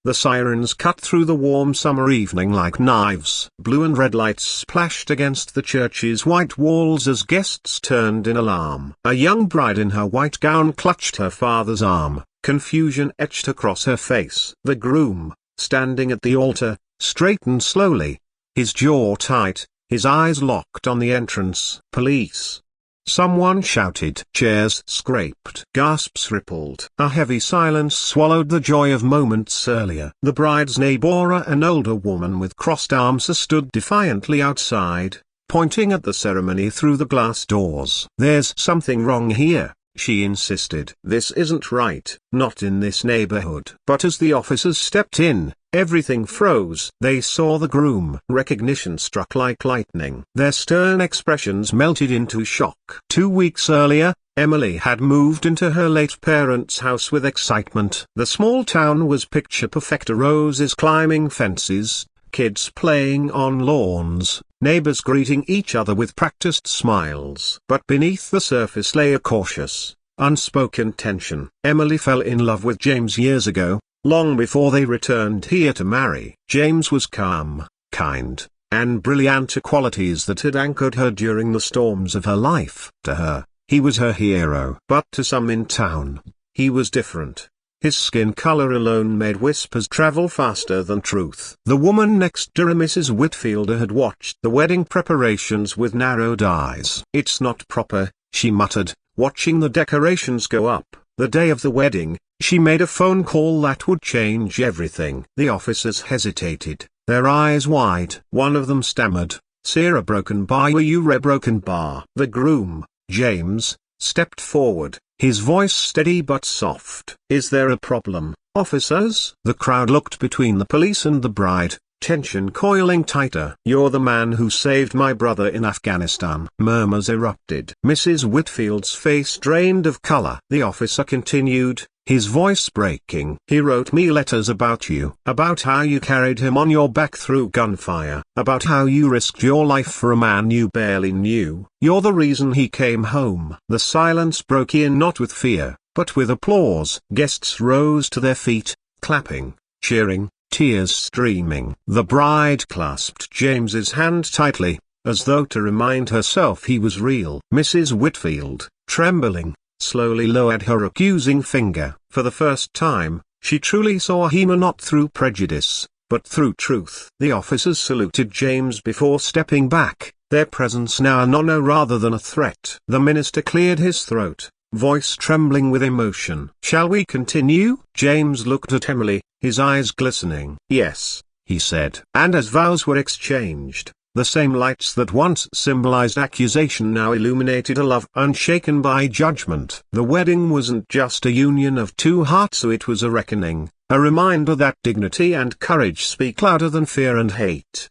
The sirens cut through the warm summer evening like knives. Blue and red lights splashed against the church's white walls as guests turned in alarm. A young bride in her white gown clutched her father's arm, confusion etched across her face. The groom, standing at the altar, straightened slowly, his jaw tight, his eyes locked on the entrance. Police! Someone shouted. Chairs scraped. Gasps rippled. A heavy silence swallowed the joy of moments earlier. The bride's neighbor, an older woman with crossed arms, stood defiantly outside, pointing at the ceremony through the glass doors. "There's something wrong here," she insisted. "This isn't right, not in this neighborhood." But as the officers stepped in, everything froze. They saw the groom. Recognition struck like lightning. Their stern expressions melted into shock. 2 weeks earlier, Emily had moved into her late parents' house with excitement. The small town was picture perfect. Roses climbing fences, kids playing on lawns, neighbors greeting each other with practiced smiles. But beneath the surface lay a cautious, unspoken tension. Emily fell in love with James years ago, long before they returned here to marry. James was calm, kind, and brilliant, qualities that had anchored her during the storms of her life. To her, he was her hero. But to some in town, he was different. His skin color alone made whispers travel faster than truth. The woman next door, Mrs. Whitfield, had watched the wedding preparations with narrowed eyes. "It's not proper," she muttered, watching the decorations go up. The day of the wedding, she made a phone call that would change everything. The officers hesitated, their eyes wide. One of them stammered, "Sarah broken bar, were you broken bar?" The groom, James, stepped forward, his voice steady but soft. "Is there a problem, officers?" The crowd looked between the police and the bride, tension coiling tighter. "You're the man who saved my brother in Afghanistan." Murmurs erupted. Mrs. Whitfield's face drained of color. The officer continued, his voice breaking. "He wrote me letters about you, about how you carried him on your back through gunfire, about how you risked your life for a man you barely knew. You're the reason he came home." The silence broke in, not with fear, but with applause. Guests rose to their feet, clapping, cheering, tears streaming. The bride clasped James's hand tightly, as though to remind herself he was real. Mrs. Whitfield, trembling, slowly lowered her accusing finger. For the first time, she truly saw him not through prejudice, but through truth. The officers saluted James before stepping back, their presence now an honor rather than a threat. The minister cleared his throat, voice trembling with emotion. "Shall we continue?" James looked at Emily, his eyes glistening. "Yes," he said. And as vows were exchanged, the same lights that once symbolized accusation now illuminated a love unshaken by judgment. The wedding wasn't just a union of two hearts, it was a reckoning, a reminder that dignity and courage speak louder than fear and hate.